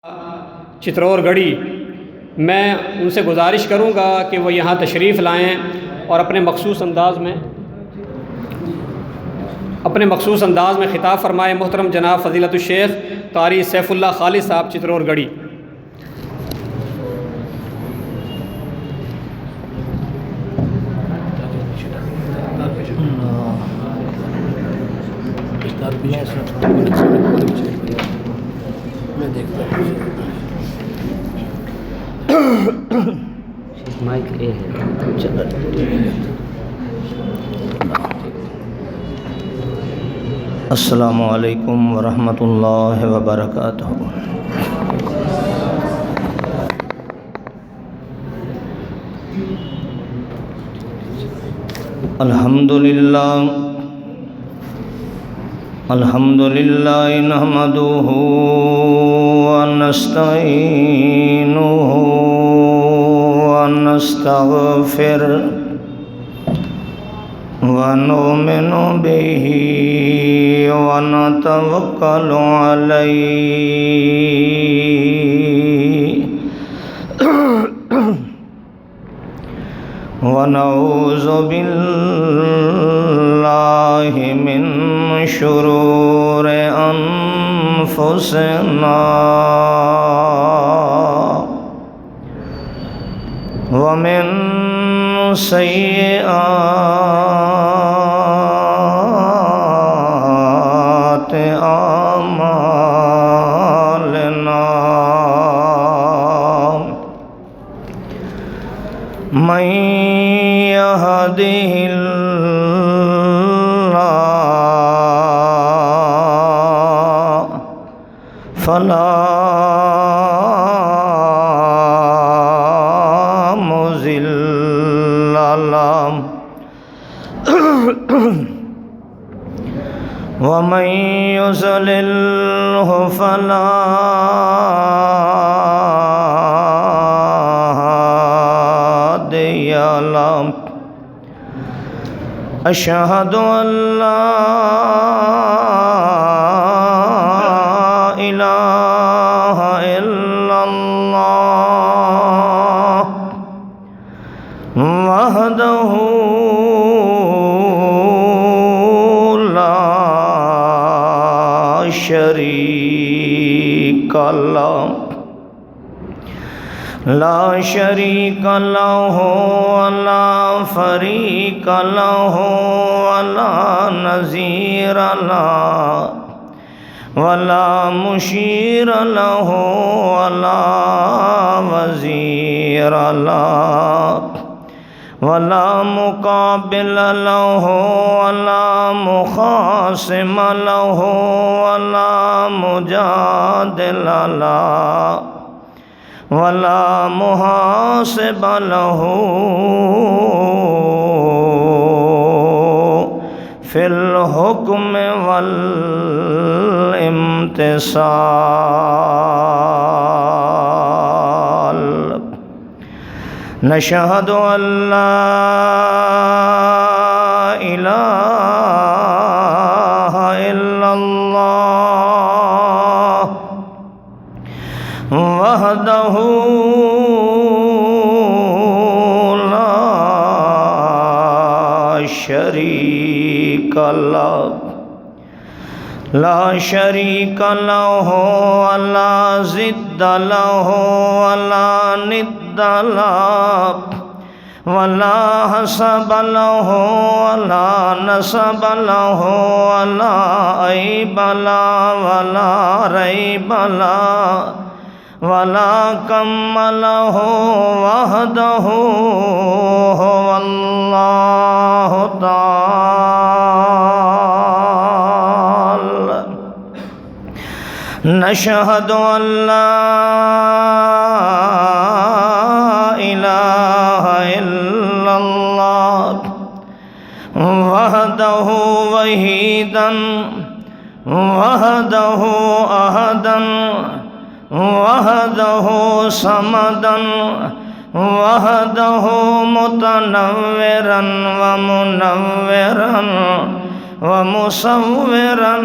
चित्रौर गढ़ी, मैं उनसे गुजारिश करूँगा कि वो यहाँ तशरीफ़ लाएँ और अपने मखसूस अंदाज़ में ख़िताब फरमाएँ। मोहतरम जनाब फ़ज़ीलतुश शेख क़ारी सैफ़ुल्लाह खालिद साहब चित्रौर गढ़ी। मैं देखता हूँ माइक ए है। अस्सलामु अलैकुम वरहमतुल्लाहि वबरकातुहू। अल्हम्दुलिल्लाह नहमदुहु व नस्तईनुहु व नस्तगफिरुहु व नुमिनु बिही व नतवक्कलु अलैहि व नऊज़ु बिल्लाहि मिन शुरूरि अनफुसिना व मिन सय्यिआति आमालिना। मन यहदिहिल्लाहु फला मुज़िल्ल लहु व मन युज़लिल्हु फला हादिय लहु। अशहदु अल्ला इलाहा इल्लल्लाह वहदहु ला शरीका लहु ला शरीका लहु वला फरीका लहु वला नज़ीर लहु वला मुशीर लहु वला वज़ीर लहु वला मुक़ाबिल लहु वला मुख़ासिम लहु वला मुजादिल लहु वला मुहासिब लहु फिल हुक्म वल इम्तिसाल। नशहदु अल्ला इलाहा इल्लल्लाह वहदहु ला शरीका लहु ला शरीका लहु वला ज़िद्द लहु वला निद्द लहु वला हसब लहु वला नसब लहु वला ऐब लहु वला रैब लहु वला कम्मलहु वहदहु वल्लाहु ताला। नशहदु अल्ला इलाहा इल्लल्लाह वहदहु वहीदन वहदहु अहदन वहदहु समदन वहदहु मुतनव्विरन व मुनव्विरन ومصورا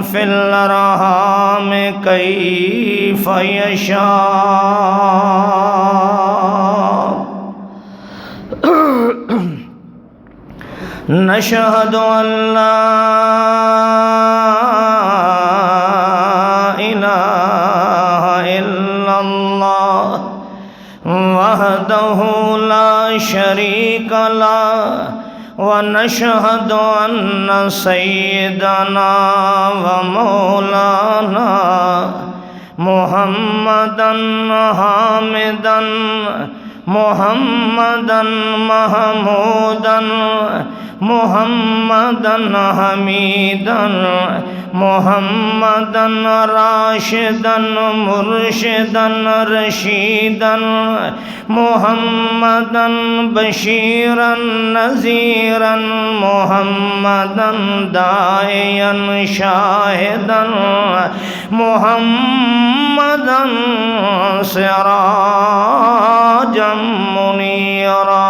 في الأرحام كيف يشاء نشهد أن لا إله إلا الله وحده لا شريك له ونشهد أن سيدنا ومولانا محمدا حامدا محمدا محمودا محمدا حميدا محمدا راشدا مرشدا رشيدا محمدا بشيرا نذيرا محمدا داعيا شاهدا محمدا سراجا منيرا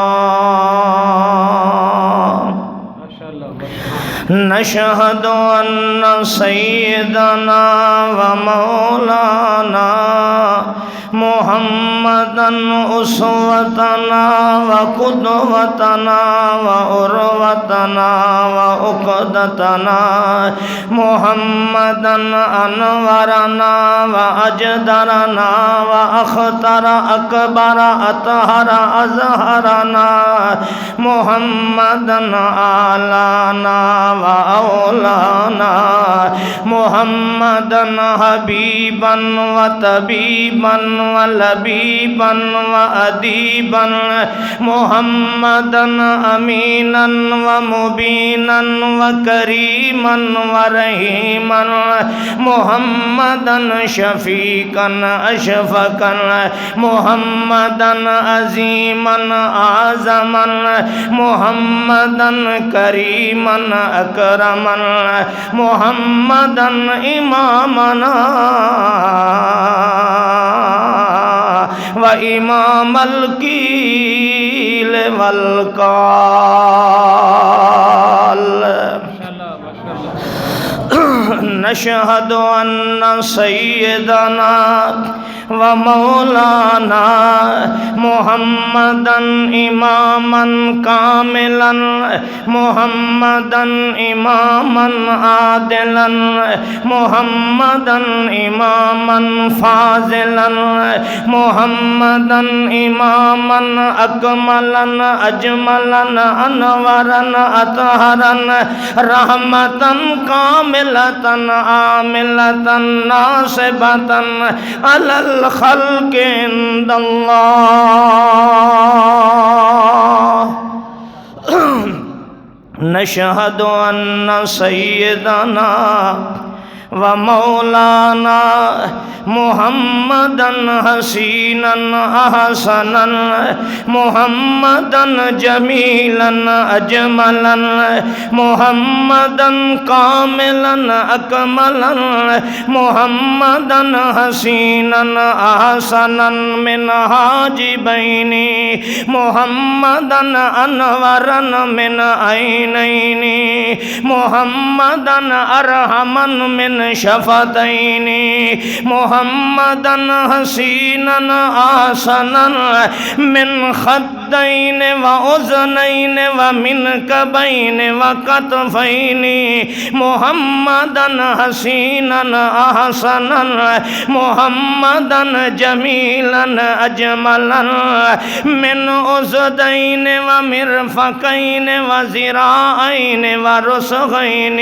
نشهد أن سيدنا ومولانا محمدا أسوتنا وقدوتنا وأروتنا وعقدتنا محمدا أنورنا وأجدرنا وأخطر أكبر أطهر أزهرنا محمدا آلانا وأولانا محمدا حبيبا وطبيبا ولبيبا وأديبا محمدا أمينا ومبينا وكريما ورحيما محمدا شفيقا أشفقا محمدا عظيما أعظما محمدا كريما أكرما محمدا إمامنا وإمام القيل والقال نشهد أن سيدنا ومولانا محمدا إماما كاملا محمدا إماما عادلا محمدا إماما فاضلا محمدا إماما أكملا أجملا أنورا أطهرا رحمة كاملة عاملة ناصبة على الخلق عند الله نشهد أن سيدنا ومولانا محمدا حسينا أحسنا محمدا جميلا أجملا محمدا كاملا أكملا محمدا حسينا أحسنا من حاجبين محمدا أنورا من عينين محمدا أرحما من شفتين محمدا حسينا آسنا من خدين وأذنين ومنكبين وكتفين محمدا حسينا أحسنا محمدا جميلا أجملا من أذنين ومرفقين وذراعين ورسغين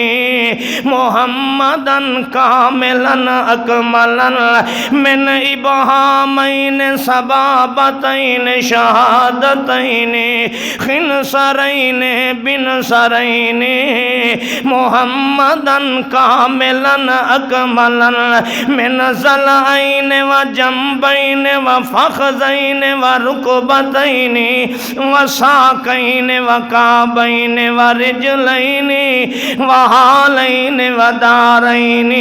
محمدا كاملا أكملا من إبهامين سبابتين شهادتين خنصرين بنصرين محمدا كاملا أكملا من زلعين وجنبين وفخذين وركبتين وساقين وكعبين ورجلين وحالين ودارين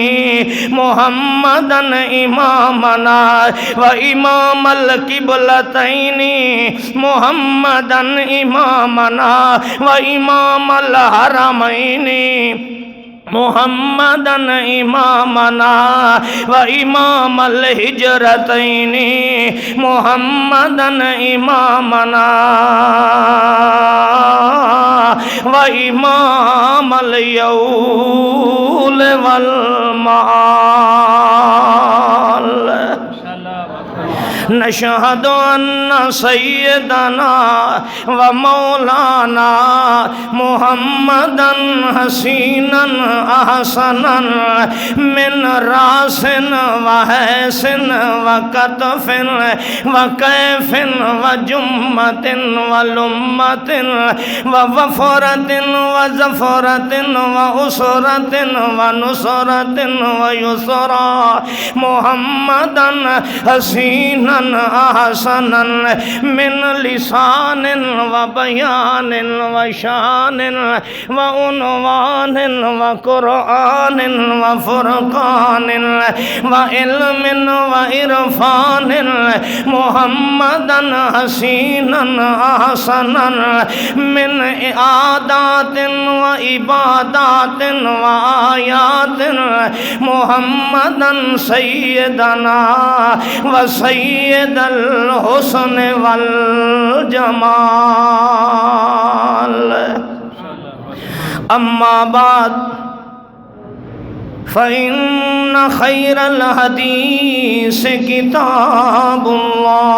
محمدا إمامنا وإمام القبلتين محمدا मुहम्मदन इमामना व इमाम अल हरमैनी मुहम्मदन इमामना व इमाम अल हिजरतैनी मुहम्मदन इमामना व इमाम अल यौल वल माल। नशहदु अन्ना सय्यदना व मौलाना मुहम्मदन हसीनन अहसनन मिन रासिन व हैसिन व कतफिन व कैफिन व जुम्मतिन व लुम्मतिन व वफरतिन व ज़फरतिन व उसरतिन व नुसरतिन व युसरा मुहम्मदन हसीनन अहसनन मिन लिसानिन व बयानिन व शानिन व उन्वानिन व कुरआनिन व फुरकानिन व इल्मिन व इरफानिन मुहम्मदन हसीनन अहसनन मिन आदातिन व इबादातिन व आयातिन मुहम्मदन सय्यदना व सय्यदल हुस्न वल जमाल। अम्मा बाद फ़इन्न खैरल हदीस किताबुल्लाह